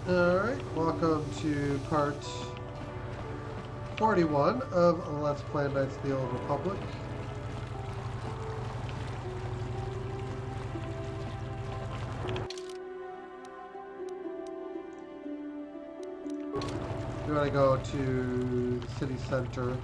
Alright, welcome to part 41 of Let's Play Knights of the Old Republic. We're going to go to the city center.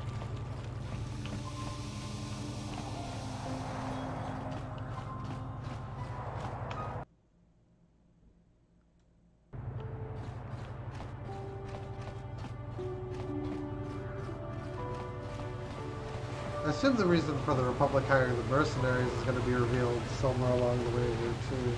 I assume the reason for the Republic hiring the mercenaries is going to be revealed somewhere along the way here, too.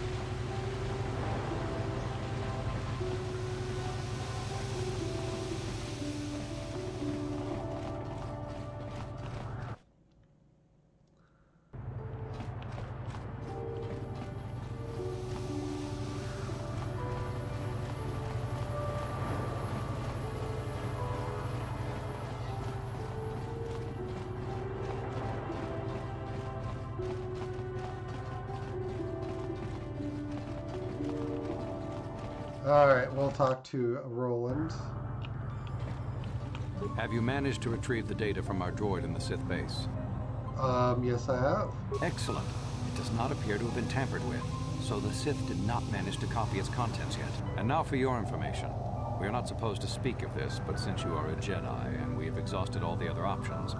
Alright, we'll talk to Roland. Have you managed to retrieve the data from our droid in the Sith base? Yes I have. Excellent. It does not appear to have been tampered with, so the Sith did not manage to copy its contents yet. And now for your information. We are not supposed to speak of this, but since you are a Jedi and we have exhausted all the other options,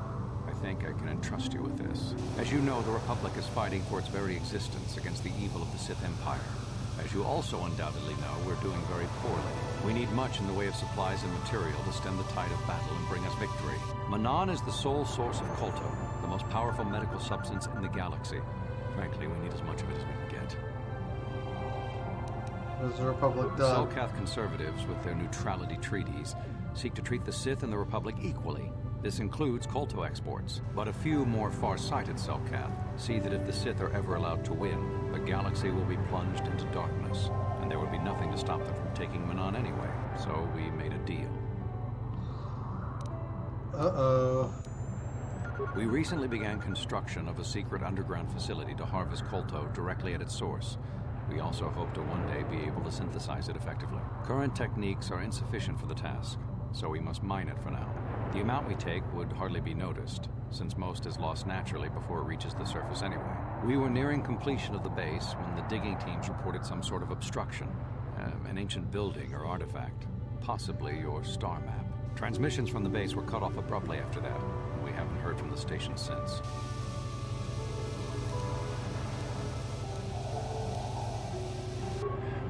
I think I can entrust you with this. As you know, the Republic is fighting for its very existence against the evil of the Sith Empire. As you also undoubtedly know, we're doing very poorly. We need much in the way of supplies and material to stem the tide of battle and bring us victory. Manan is the sole source of KOTOR, the most powerful medical substance in the galaxy. Frankly, we need as much of it as we can get. What has the Republic done? Selkath conservatives, with their neutrality treaties, seek to treat the Sith and the Republic equally. This includes KOTOR exports, but a few more far-sighted Selkath see that if the Sith are ever allowed to win, the galaxy will be plunged into darkness, and there would be nothing to stop them from taking Manan anyway. So we made a deal. Uh-oh. We recently began construction of a secret underground facility to harvest KOTOR directly at its source. We also hope to one day be able to synthesize it effectively. Current techniques are insufficient for the task, so we must mine it for now. The amount we take would hardly be noticed, since most is lost naturally before it reaches the surface anyway. We were nearing completion of the base when the digging teams reported some sort of obstruction. An ancient building or artifact, possibly your star map. Transmissions from the base were cut off abruptly after that. We haven't heard from the station since.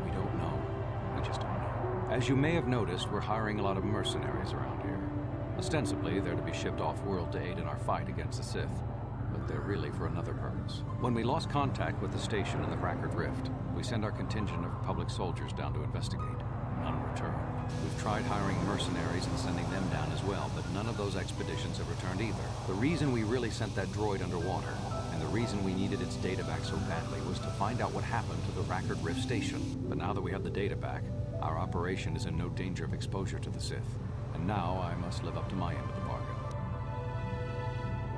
We don't know. We just don't know. As you may have noticed, we're hiring a lot of mercenaries around here. Ostensibly, they're to be shipped off-world to aid in our fight against the Sith, but they're really for another purpose. When we lost contact with the station in the Rackard Rift, we sent our contingent of Republic soldiers down to investigate. None returned. We've tried hiring mercenaries and sending them down as well, but none of those expeditions have returned either. The reason we really sent that droid underwater, and the reason we needed its data back so badly, was to find out what happened to the Rackard Rift station. But now that we have the data back, our operation is in no danger of exposure to the Sith. And now I must live up to my end of the bargain.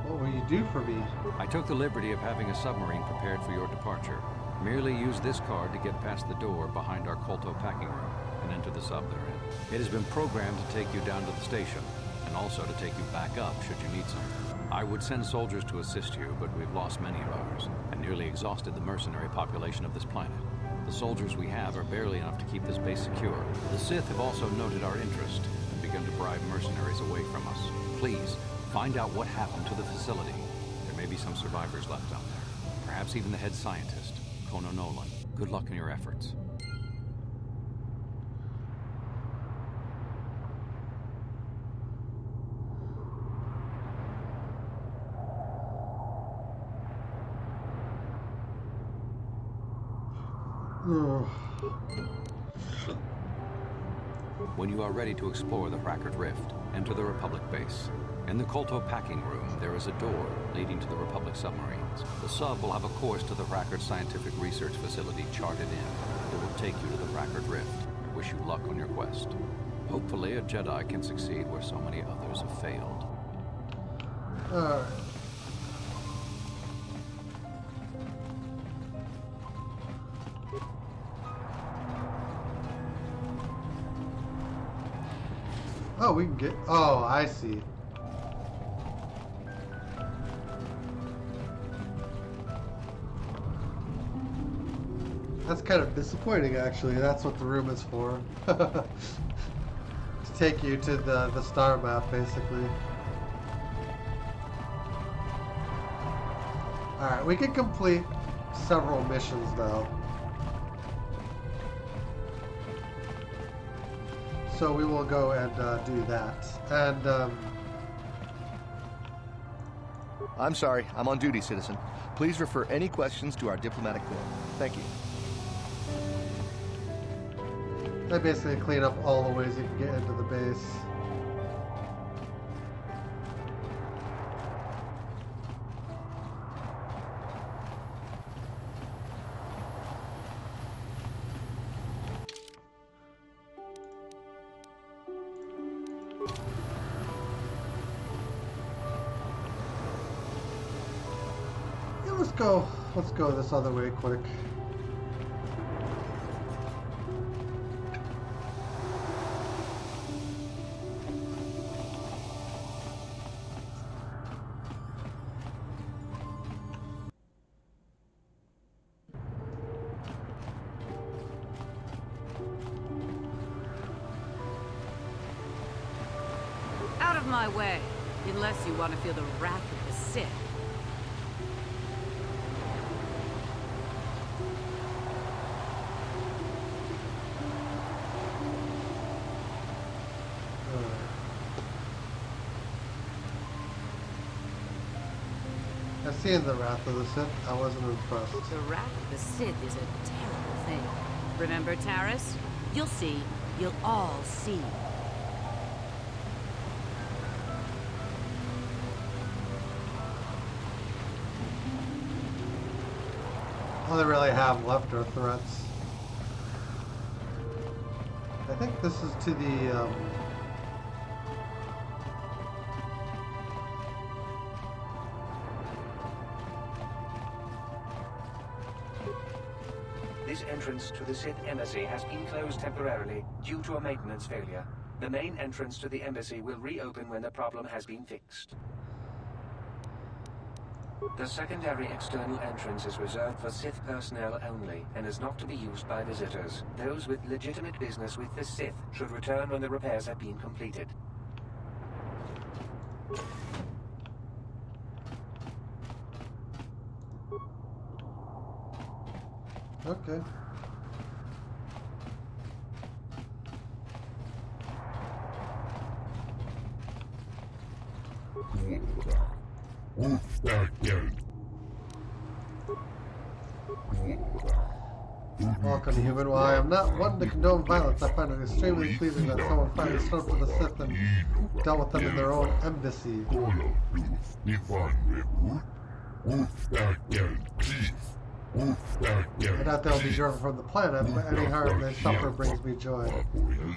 What will you do for me? I took the liberty of having a submarine prepared for your departure. Merely use this card to get past the door behind our KOTOR packing room and enter the sub they're in. It has been programmed to take you down to the station, and also to take you back up should you need some. I would send soldiers to assist you, but we've lost many of ours, and nearly exhausted the mercenary population of this planet. The soldiers we have are barely enough to keep this base secure. The Sith have also noted our interest, begun to bribe mercenaries away from us. Please, find out what happened to the facility. There may be some survivors left down there. Perhaps even the head scientist, Kono Nolan. Good luck in your efforts. When you are ready to explore the Rackard Rift, enter the Republic base. In the KOTOR packing room, there is a door leading to the Republic submarines. The sub will have a course to the Rackard Scientific Research Facility charted in. It will take you to the Rackard Rift. I wish you luck on your quest. Hopefully, a Jedi can succeed where so many others have failed. Alright. Oh, we can get... Oh, I see. That's kind of disappointing, actually. That's what the room is for. To take you to the star map, basically. Alright, we can complete several missions now. So we will go and do that. And, I'm sorry, I'm on duty, citizen. Please refer any questions to our diplomatic corps. Thank you. they basically clean up all the ways you can get into the base. Yeah, let's go this other way quick. Out of my way, unless you want to feel the wrath of the Sith. I've seen the Wrath of the Sith. I wasn't impressed. The wrath of the Sith is a terrible thing. Remember, Taris? You'll see. You'll all see. All they really have left are threats. I think this is to the, This entrance to the Sith Embassy has been closed temporarily due to a maintenance failure. The main entrance to the embassy will reopen when the problem has been fixed. The secondary external entrance is reserved for Sith personnel only and is not to be used by visitors. Those with legitimate business with the Sith should return when the repairs have been completed. okay. Welcome, human. While I am not one to condone violence, I find it extremely pleasing that someone finally stood up to the Sith and dealt with them in their own embassy. I doubt they'll be driven from the planet, but any harm they suffer brings me joy.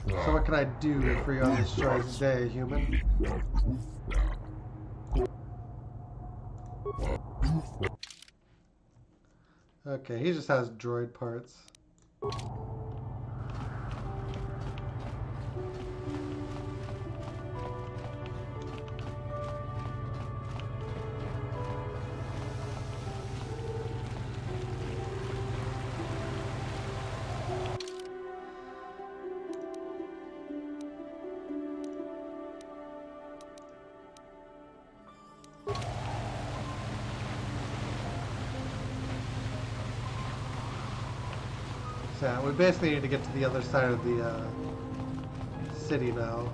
So what can I do for you on this joyous day, human? Okay, he just has droid parts. So yeah, we basically need to get to the other side of the city now.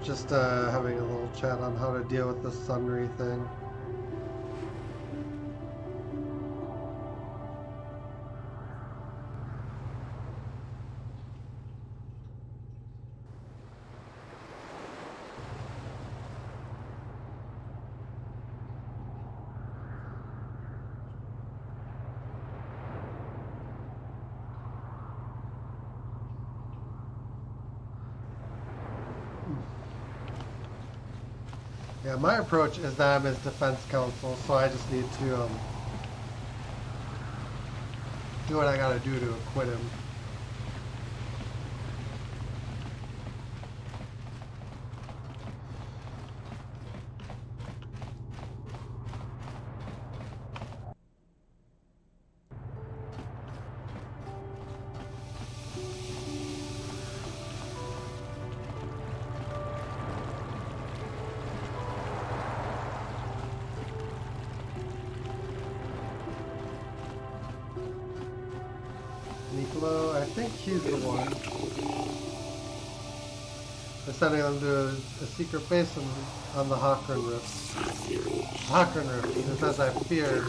just having a little chat on how to deal with the Sunry thing. Yeah, my approach is that I'm his defense counsel, so I just need to do what I gotta do to acquit him. Niccolo, I think he's the one. They're sending them to a secret base on the Hakron Rift. Hakron Rift, it says I fear,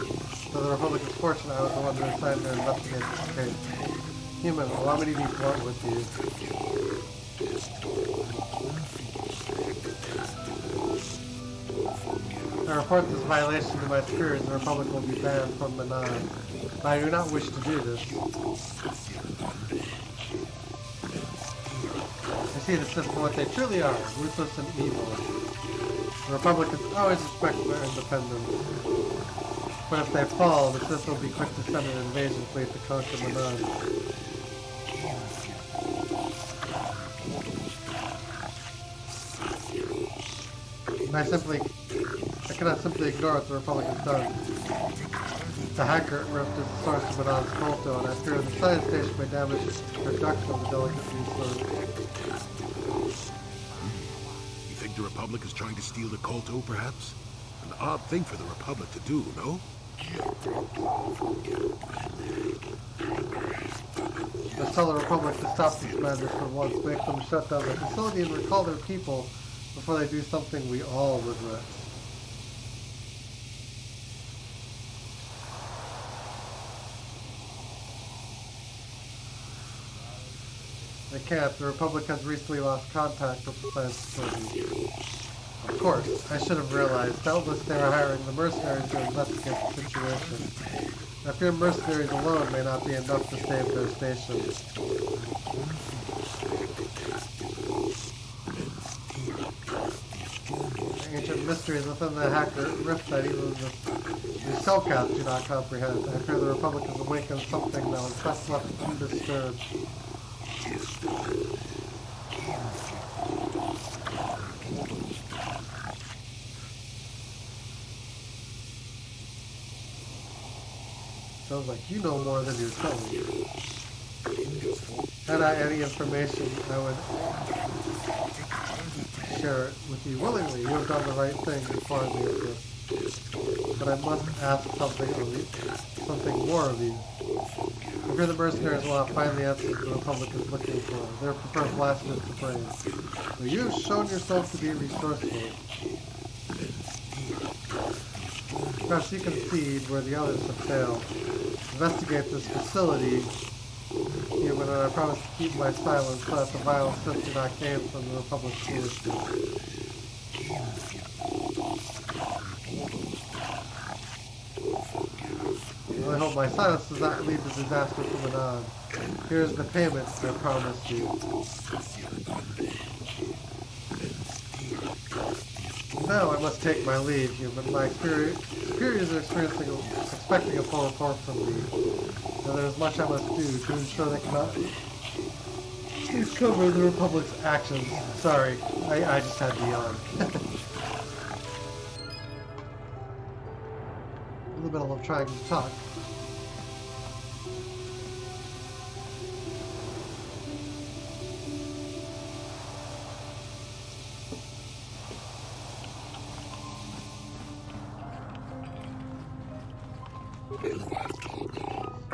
though the Republic is fortunate I was the one who assigned to investigate this case. Human, allow me to be blunt with you. If I report this violation to my superiors, the Republic will be banned from Manan. But I do not wish to do this. I see the Sith for what they truly are, ruthless and evil. The Republic has always respected their independence. But if they fall, the Sith will be quick to send an invasion fleet to conquer Manan. I cannot simply ignore what the Republic has done. The Hacker Rift is the source of Manan's Kolto, and I fear the science station may damage the production of the delicate resource. You think the Republic is trying to steal the Kolto, perhaps? An odd thing for the Republic to do, no? Let's tell the Republic to stop these measures for once, make them shut down the facility and recall their people before they do something we all regret. They can't. The Republic has recently lost contact with the science facility. Of course, I should have realized. Doubtless they are hiring the mercenaries to investigate the situation. I fear mercenaries alone may not be enough to save their station. The ancient mysteries within the Hacker Rift that even the Cellcats do not comprehend. I fear the Republic has awakened something that was best left undisturbed. Sounds like you know more than you're telling me. Had I any information, I would share it with you willingly. You have done the right thing as far as this. But I must ask something more of you. I fear the mercenaries will not find the answers the Republic is looking for. They prefer blasters to brains. But you have shown yourself to be resourceful. Perhaps you can see where the others have failed. Investigate this facility, even when I promise to keep my silence so that the violence Sith do not gain from the Republic's foolishness. I hope my silence does not lead to disaster from Manan. Here is the payment I promised you. Now I must take my leave, human. My superiors are expecting a full report from me. And there is much I must do to ensure they cannot discover the Republic's actions. Sorry, I just had to yawn. In the middle of trying to talk.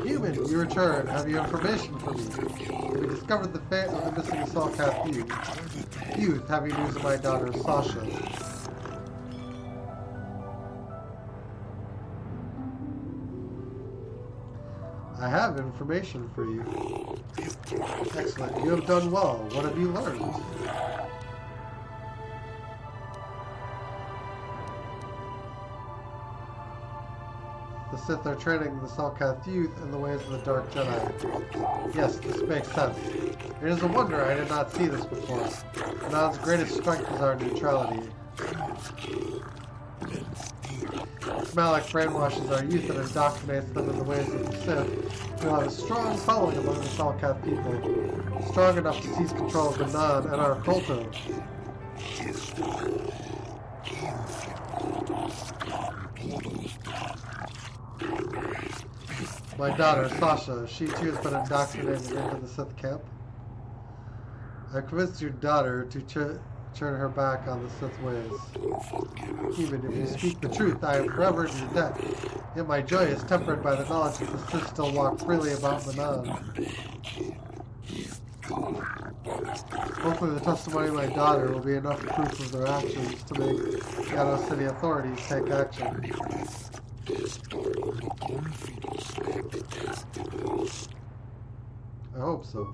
Human, you return. Have you information for me? We discovered the fate of the missing Salkath youth. Have you news of my daughter, Sasha? I have information for you. Excellent. You have done well. What have you learned? The Sith are training the Salkath youth in the ways of the Dark Jedi. Yes, this makes sense. It is a wonder I did not see this before. Manon's greatest strength is our neutrality. Malak brainwashes our youth and indoctrinates them in the ways of the Sith. We'll have a strong following among the Salkath people, strong enough to seize control of Manon and our KOTOR. My daughter, Sasha, she too has been indoctrinated into the Sith camp. I convinced your daughter to turn her back on the Sith ways. Even if you speak the truth, I am forever in your debt. Yet my joy is tempered by the knowledge that the Sith still walk freely about Manon. Hopefully the testimony of my daughter will be enough proof of their actions to make Yato City authorities take action. I hope so.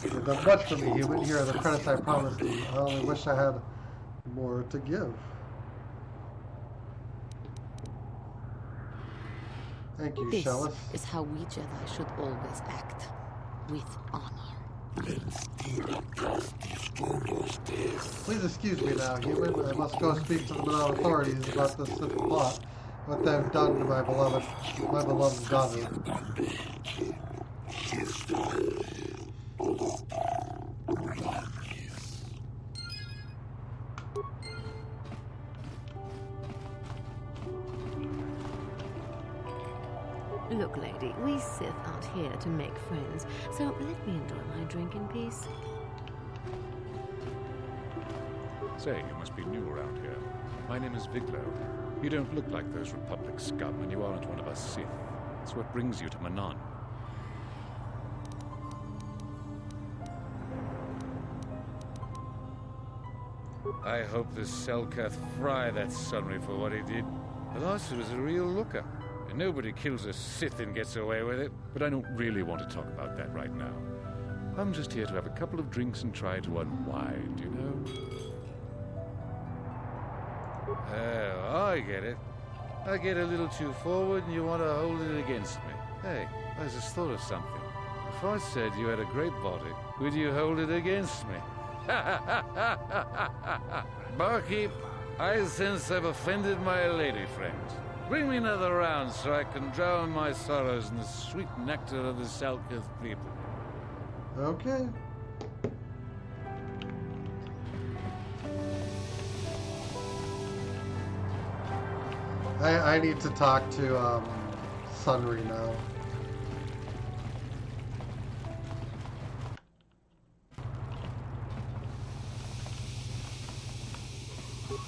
You've done much for me, human. Here are the credits I promised you. I only wish I had more to give. Thank you, This Shellis. is how we Jedi should always act. With honor. Please excuse me now, human. I must go speak to the Manon authorities about this Sith plot. What they've done to my beloved daughter. Look, lady, we Sith aren't here to make friends, so let me enjoy my drink in peace. Say, you must be new around here. My name is Viglo. You don't look like those Republic scum, and you aren't one of us Sith. That's what brings you to Manon. I hope the Selkath fry that Sunry for what he did. The last was a real looker. And nobody kills a Sith and gets away with it. But I don't really want to talk about that right now. I'm just here to have a couple of drinks and try to unwind, you know? Oh, I get it. I get a little too forward and you want to hold it against me. Hey, I just thought of something. If I said you had a great body, would you hold it against me? Barkeep, I sense I've offended my lady friends. Bring me another round so I can drown my sorrows in the sweet nectar of the Selkath people. Okay. I need to talk to Sunry now.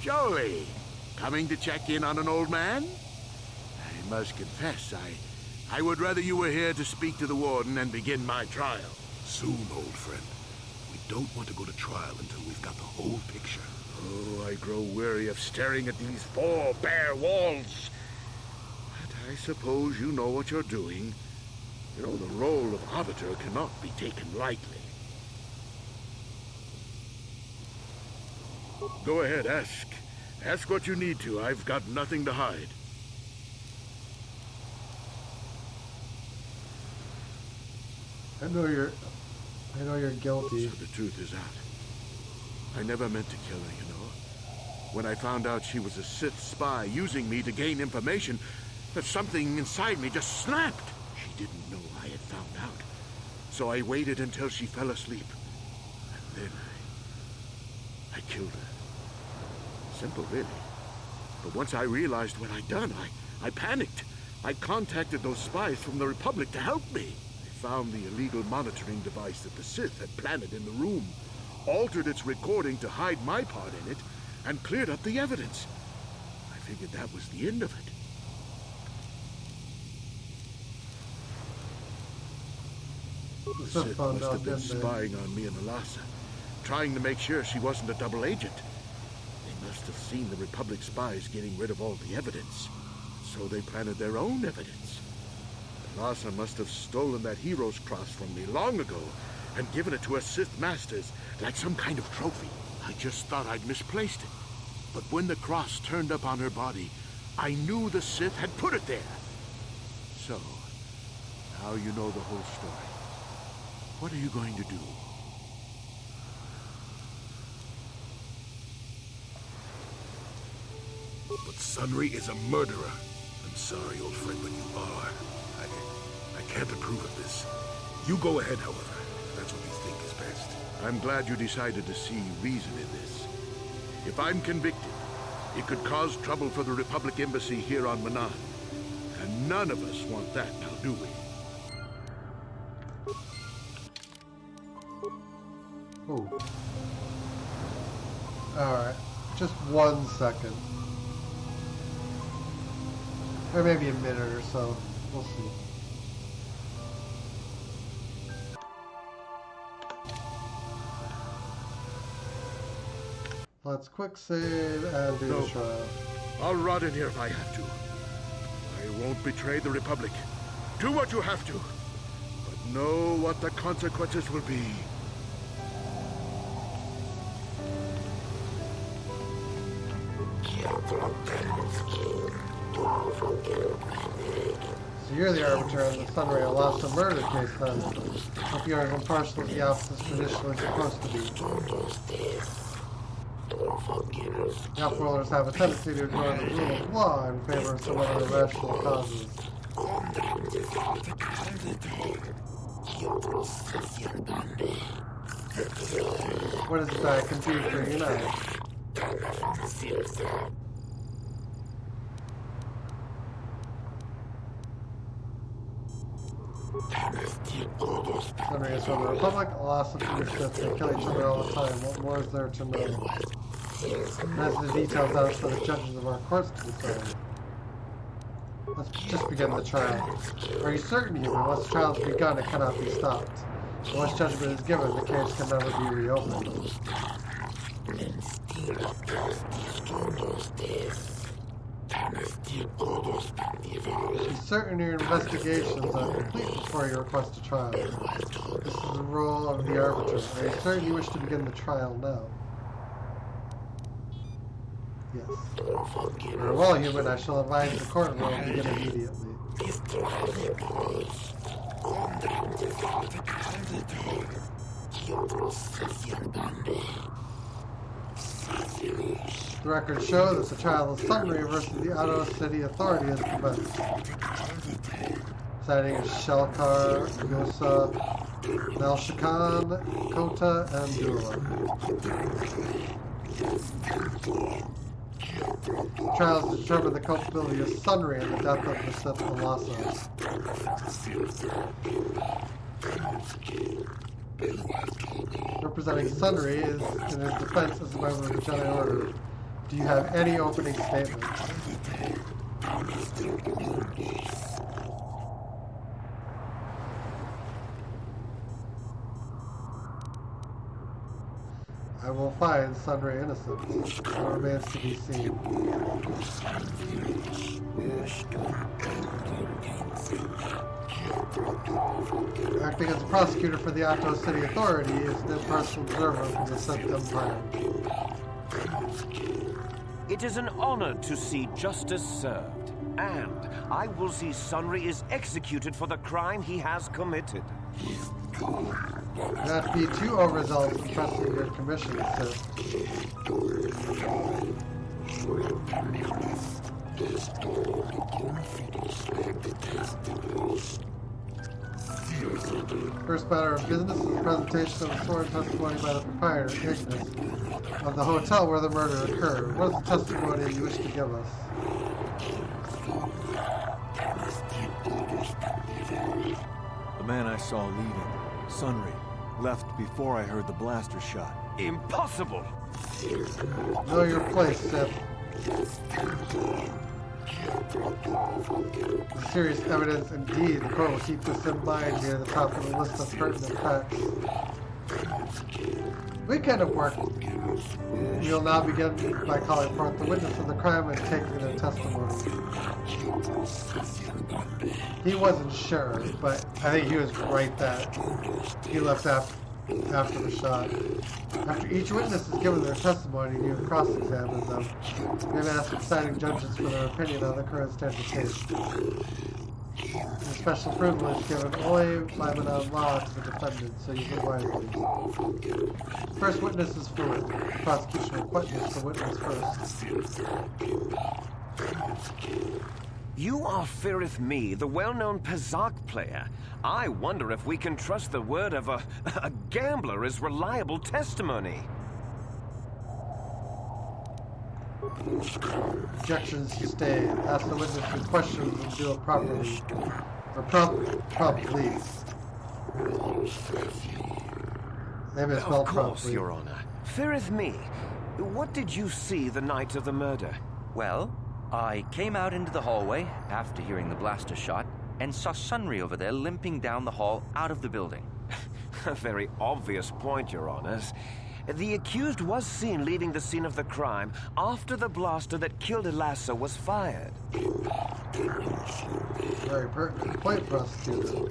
Joey, coming to check in on an old man? I must confess, I would rather you were here to speak to the warden and begin my trial. Soon, old friend. We don't want to go to trial until we've got the whole picture. Oh, I grow weary of staring at these four bare walls. But I suppose you know what you're doing. You know, the role of arbiter cannot be taken lightly. Go ahead, ask. Ask what you need to. I've got nothing to hide. I know you're guilty. So the truth is out. I never meant to kill her, you know. When I found out she was a Sith spy using me to gain information, that something inside me just snapped. She didn't know I had found out. So I waited until she fell asleep. And then I killed her. Simple, really. But once I realized what I'd done, I panicked. I contacted those spies from the Republic to help me. They found the illegal monitoring device that the Sith had planted in the room, altered its recording to hide my part in it, and cleared up the evidence. I figured that was the end of it. The Sith must have been spying on me and Alasa, trying to make sure she wasn't a double agent. They must have seen the Republic spies getting rid of all the evidence, so they planted their own evidence. Alasa must have stolen that hero's cross from me long ago and given it to her Sith masters like some kind of trophy. I just thought I'd misplaced it. But when the cross turned up on her body, I knew the Sith had put it there. So, now you know the whole story. What are you going to do? But Sunry is a murderer. I'm sorry, old friend, but you are. I can't approve of this. You go ahead, however. If that's what you think is best. I'm glad you decided to see reason in this. If I'm convicted, it could cause trouble for the Republic Embassy here on Manan. And none of us want that, now do we? Ooh. Alright. Just 1 second. Or maybe a minute or so. We'll see. Let's quick save and do the trial. I'll rot in here if I have to. I won't betray the Republic. Do what you have to. But know what the consequences will be. So you're the arbiter of the Sunry Alasa murder case, then. If you're as impartial as the office is traditionally supposed to be. The Outworlders have a tendency to ignore the rule of law in favor of some other irrational causes. What is it that I can do for you now? Sunry is from the Republic. Alasa and the Sith, they kill each other all the time. What more is there to know? As the details out for the judges of our courts to decide. Let's just begin the trial. Are you certain, human? Once the trial has begun, it cannot be stopped. Once judgment is given, the case can never be reopened. Be certain your investigations are complete before you request a trial. This is the role of the arbiter. Are you certain you wish to begin the trial now? Yes. Very well, human. I shall advise the court will begin immediately. The records show that the trial of Sunry versus the Outer City Authority has commenced. Citing Shelkar, Yosa, Nelshakan, Kota, and Dula. Trials determine the culpability of Sunry and the death of the Sith Alasa. Representing Sunry is in his defense as a member of the Jedi Order. Do you have any opening statements? I will find Sunry innocent. It remains to be seen. Acting as a prosecutor for the Atto City Authority is an impartial observer from the Sith Empire. It is an honor to see justice served, and I will see Sunry is executed for the crime he has committed. Not be too overzealous in trusting your commission, Sith. First matter of business is the presentation of a sworn testimony by the proprietor, Ignis, of the hotel where the murder occurred. What is the testimony you wish to give us? The man I saw leaving, Sunry, left before I heard the blaster shot. Impossible! Know your place, Sith. Serious evidence indeed. The court will keep this in mind near the top of the list of pertinent facts. We kind of work. We will now begin by calling forth the witness of the crime and taking their testimony. He wasn't sure, but I think he was right that he left after the shot. After each witness has given their testimony, you have cross-examined them. We have asked deciding judges for their opinion on the current state of the case. A special privilege given only by Madame Law to the defendant, so use it wisely. First witness is fluid. The prosecution will question the witness first. You are Firith Me, the well-known Pazak player. I wonder if we can trust the word of a gambler as reliable testimony. Objections sustained. Ask the witness your questions and do it properly. Or promptly. They misspelled Of course, promptly. Your Honor. Firith Me, what did you see the night of the murder? Well, I came out into the hallway after hearing the blaster shot and saw Sunry over there limping down the hall out of the building. A very obvious point, Your Honors. The accused was seen leaving the scene of the crime after the blaster that killed Elasa was fired. Very pertinent point, prosecutor.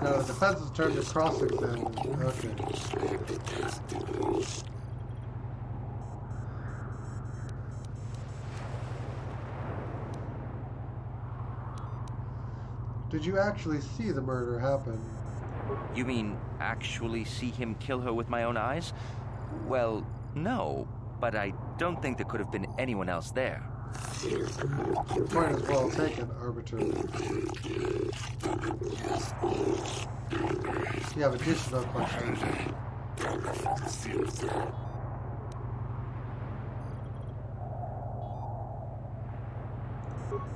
No, the defense has turned to cross-examine. Okay. Did you actually see the murder happen? You mean actually see him kill her with my own eyes? Well, no, but I don't think there could have been anyone else there. Your point is well taken, Arbiter. You have additional questions.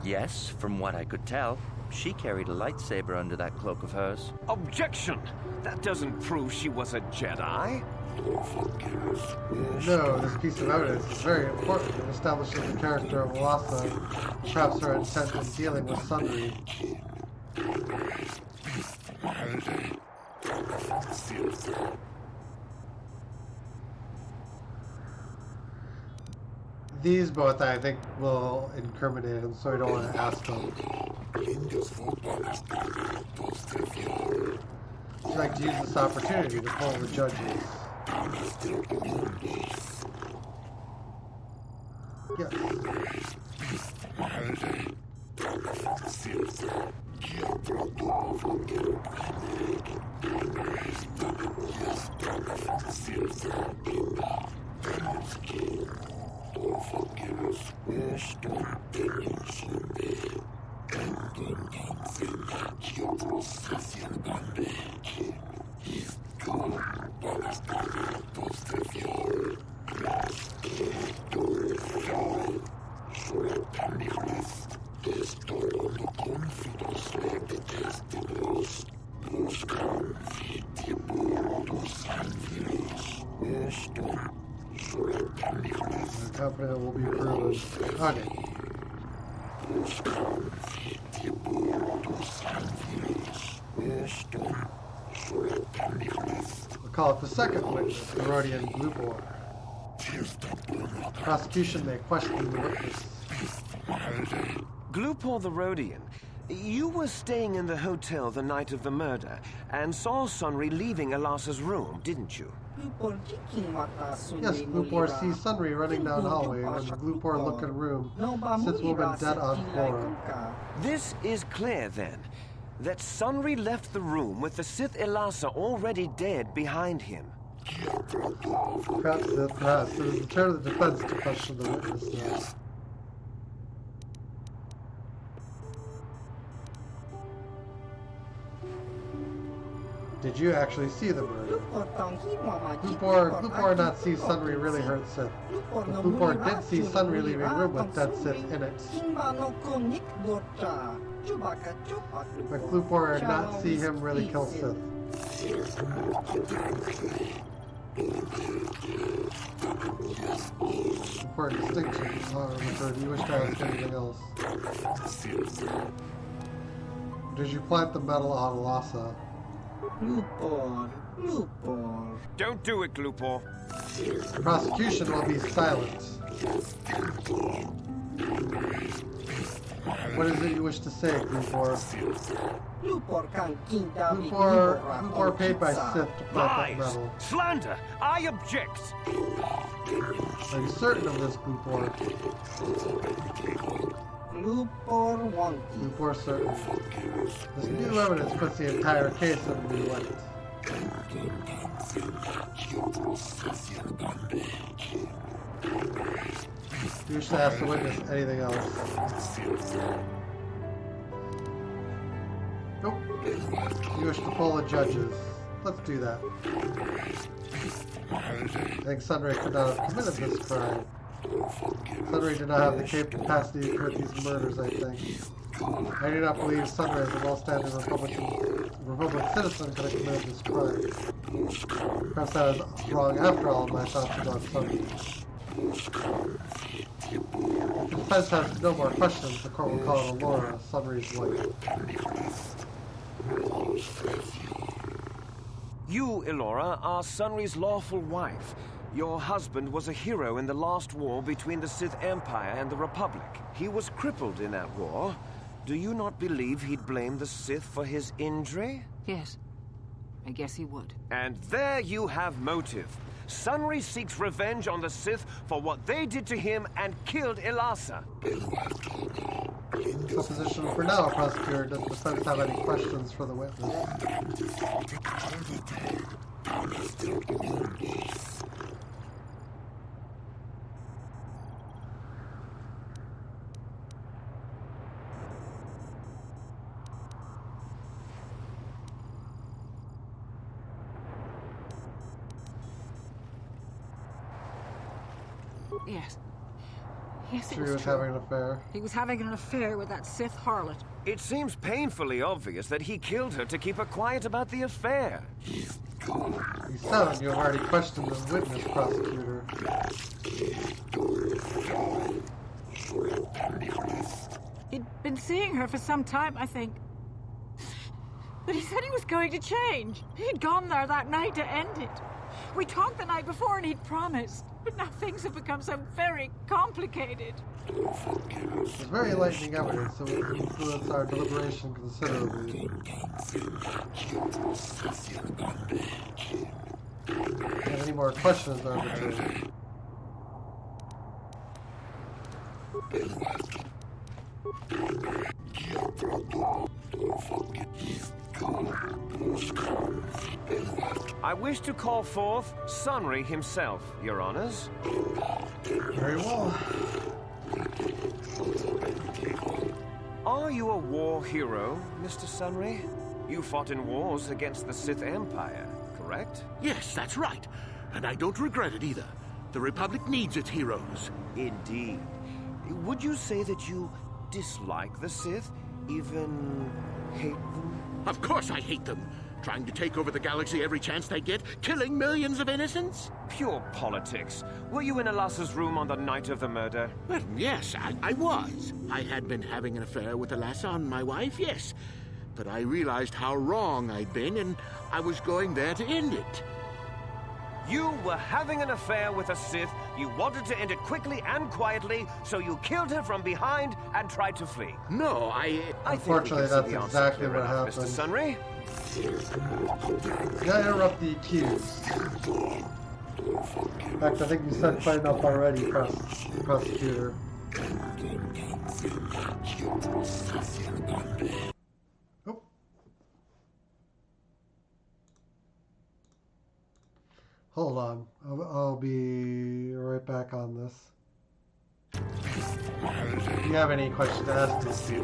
Yes, from what I could tell. She carried a lightsaber under that cloak of hers. Objection! That doesn't prove she was a Jedi. No, this piece of evidence is very important in establishing the character of Elasa, and perhaps her intent in dealing with Sunry. These both, I think, will incriminate him, so I don't want to ask them. Would you like to use this opportunity to poll the judges? Yes. The company will be proven. Okay. We'll call it the second witness, the Rodian Glupor. Prosecution may question the witness. Glupor the Rodian, you were staying in the hotel the night of the murder and saw Sunry leaving Elasa's room, didn't you? Yes, Glupor sees Sunry running down the hallway when the Glupor-looking room sits woman dead on floor. This is clear, then, that Sunry left the room with the Sith Elasa already dead behind him. Perhaps it is the turn of the defense to question the witness now. Did you actually see the murder? Glupor not see Sunry really hurt Sith. Glupor did see Sunry leaving room with dead Sith in it. But Klupor did not see him really kill Sith. Important distinction. However, do you wish to ask anything else? Did you plant the metal on Lhasa? Glupor. Don't do it, Glupor. The prosecution will be silent. What is it you wish to say, Glupor? Glupor paid by Sith to plant that metal. Slander! I object! Are you certain of this, Glupor? Glupor certain. This new evidence puts the entire case in new light. You should ask the witness anything else. Nope. You wish to poll the judges. Let's do that. I think Sunry could not have committed this crime. Sunry did not have the capacity to commit these murders, I think. I do not believe Sunry, as a well-standing Republic citizen, could have committed this crime. Perhaps I was wrong after all in my thoughts about Sunry. If the defense has no more questions, the court will call Elora Sunry's wife. You, Elora, are Sunry's lawful wife. Your husband was a hero in the last war between the Sith Empire and the Republic. He was crippled in that war. Do you not believe he'd blame the Sith for his injury? Yes. I guess he would. And there you have motive. Sunry seeks revenge on the Sith for what they did to him and killed Ilasa. Supposition for now, prosecutor. Does the defense have any questions for the witness? Yes. Yes, it He was having an affair. He was having an affair with that Sith harlot. It seems painfully obvious that he killed her to keep her quiet about the affair. You sound you have already questioned the witness, prosecutor. He'd been seeing her for some time, I think. But he said he was going to change. He'd gone there that night to end it. We talked the night before and he'd promised. But now things have become so very complicated. It's very enlightening evidence, so it will influence our deliberation considerably. If any more questions, arbitrator? I wish to call forth Sunry himself, Your Honors. Very well. Are you a war hero, Mr. Sunry? You fought in wars against the Sith Empire, correct? Yes, that's right. And I don't regret it either. The Republic needs its heroes. Indeed. Would you say that you dislike the Sith? Even hate them? Of course I hate them. Trying to take over the galaxy every chance they get, killing millions of innocents? Pure politics. Were you in Alasa's room on the night of the murder? Well, yes, I was. I had been having an affair with Alasa and my wife, yes. But I realized how wrong I'd been, and I was going there to end it. You were having an affair with a Sith. You wanted to end it quickly and quietly, so you killed her from behind and tried to flee. No, Unfortunately, that's exactly what happened. Mr. Sunry? You gotta interrupt the accused. In fact, I think you said fighting up already, prosecutor. Oh. Hold on. I'll be right back on this. If you have any questions to ask me,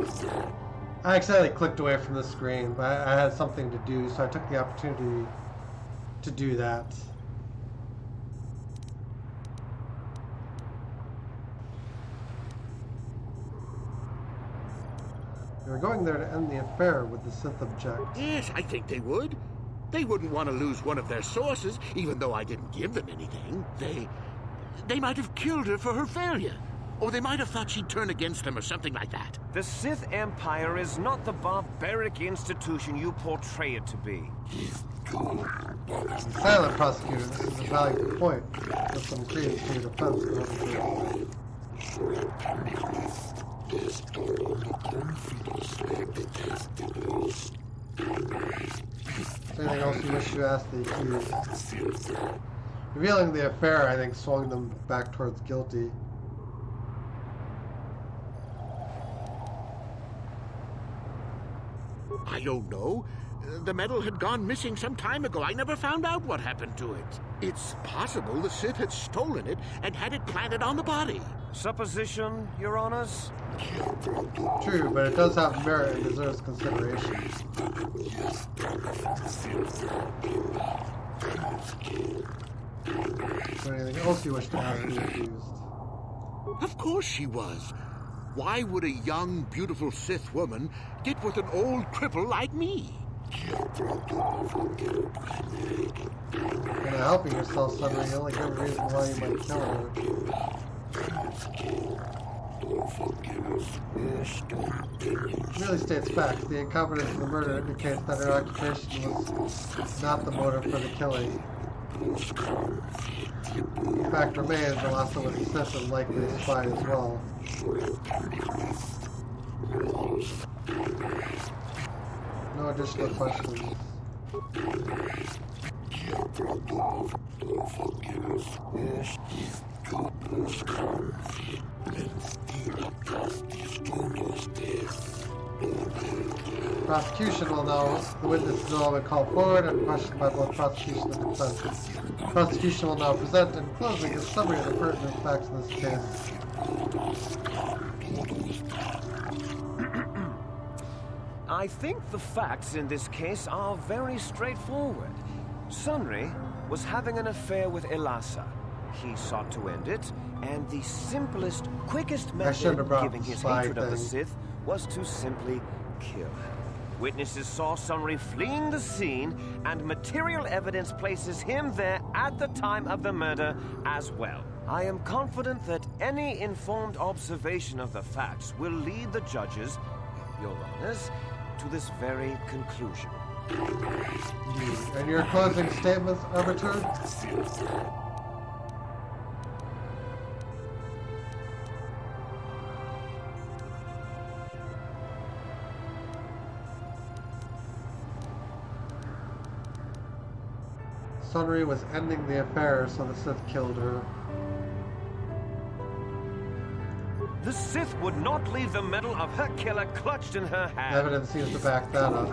I accidentally clicked away from the screen, but I had something to do, so I took the opportunity to do that. They were going there to end the affair, would the Sith object? Yes, I think they would. They wouldn't want to lose one of their sources, even though I didn't give them anything. They might have killed her for her failure. Or they might have thought she'd turn against them or something like that. The Sith Empire is not the barbaric institution you portray it to be. Silent prosecutor, this is a valuable point. With some credence to your defense. Anything else you wish to ask the accused? Revealing the affair, I think, swung them back towards guilty. I don't know. The medal had gone missing some time ago. I never found out what happened to it. It's possible the Sith had stolen it and had it planted on the body. Supposition, Your Honors? True, but it does have merit and deserves consideration. Is there anything else you wish to ask the accused? Of course she was. Why would a young, beautiful Sith woman get with an old cripple like me? You're not helping yourself, Sunry. The only good reason why you might kill her. Merely states facts. The incompetence of the murder indicates that her occupation was not the motive for the killing. The fact remains, Velasa was a Sith and likely a spy as well. No additional questions. Prosecution will know. The witnesses will all be called forward and questioned by both prosecution and defense. Prosecution will now present in closing a summary of the pertinent facts in this case. I think the facts in this case are very straightforward. Sunry was having an affair with Elasa. He sought to end it, and the simplest, quickest method of giving his hatred of the Sith was to simply kill her. Witnesses saw Sunry fleeing the scene, and material evidence places him there at the time of the murder as well. I am confident that any informed observation of the facts will lead the judges, Your Honors, to this very conclusion. And your closing statements, Arbiter? Sunry was ending the affair, so the Sith killed her. The Sith would not leave the medal of her killer clutched in her hand. Evidence seems to back that up.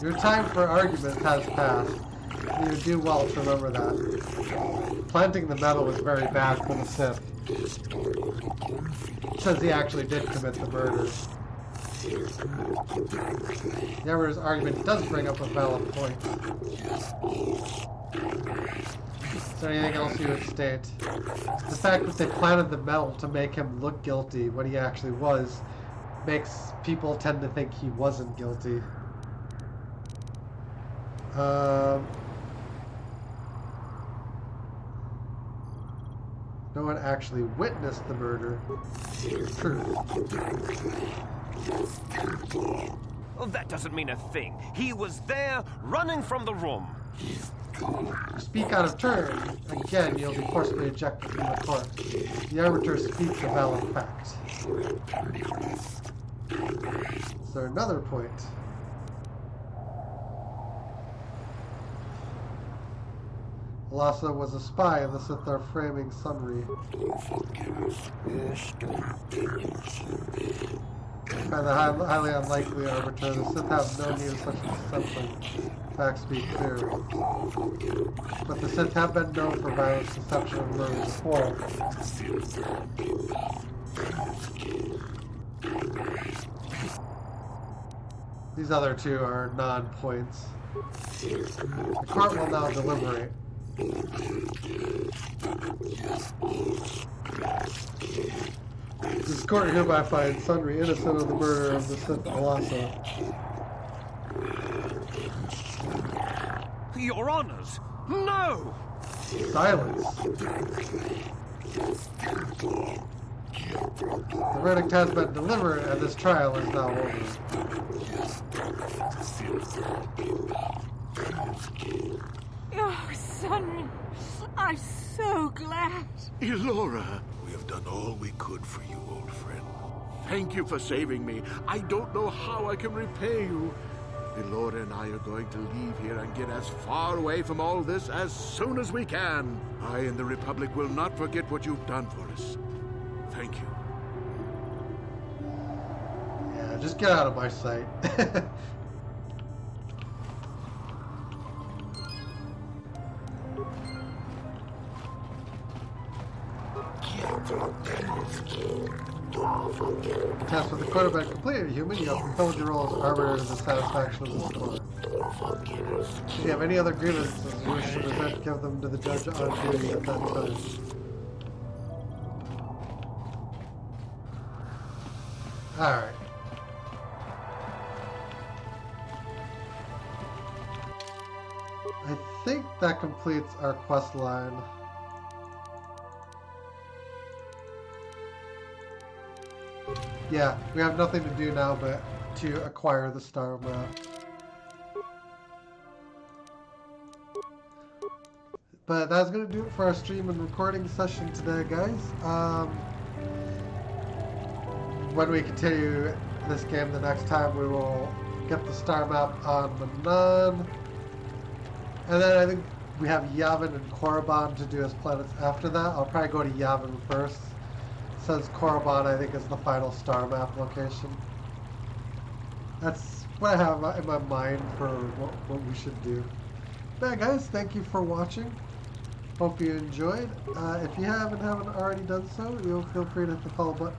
Your time for argument has passed. You would do well to remember that. Planting the medal was very bad for the Sith. Says he actually did commit the murder. The Emperor's argument does bring up a valid point. Is there anything else you would state? The fact that they planted the medal to make him look guilty when he actually was makes people tend to think he wasn't guilty. No one actually witnessed the murder. True. Well, that doesn't mean a thing. He was there, running from the room. Speak out of turn. Again, you'll be forcibly ejected from the court. The arbiter speaks a valid fact. Is there another point? Elasa was a spy, and the Sith are framing Sunry. By the highly unlikely arbiter, the Sith have no need of such deception. Facts be clear. But the Sith have been known for violence, deception, and murder before. These other two are non-points. The court will now deliberate. This court hereby finds Sunry innocent of the murder of the Sith Alasso. Your honors! No! Silence. The verdict has been delivered and this trial is now over. Oh, Sunry, I'm so glad. Elora, we have done all we could for you, old friend. Thank you for saving me. I don't know how I can repay you. Elora and I are going to leave here and get as far away from all this as soon as we can. I and the Republic will not forget what you've done for us. Thank you. Yeah, just get out of my sight. Test with the quarterback completed, human. You have fulfilled your role as arbiter to the satisfaction of this court. If you have any other grievances you wish to present, give them to the judge on duty at that time. Alright. I think that completes our quest line. Yeah, we have nothing to do now but to acquire the star map. But that's going to do it for our stream and recording session today, guys. When we continue this game the next time, we will get the star map on Manan. And then I think we have Yavin and Korriban to do as planets after that. I'll probably go to Yavin first, since Korriban I think is the final star map location. That's what I have in my mind for what we should do. But yeah, guys, thank you for watching. Hope you enjoyed. If you haven't already done so, you'll feel free to hit the follow button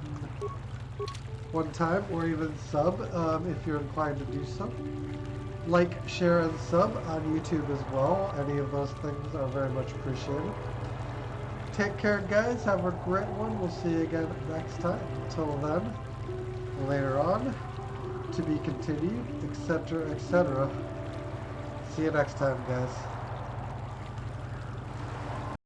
one time, or even sub if you're inclined to do so. Like, share, and sub on YouTube as well. Any of those things are very much appreciated. Take care, guys. Have a great one. We'll see you again next time. Until then, later on, to be continued, etc., etc. See you next time, guys.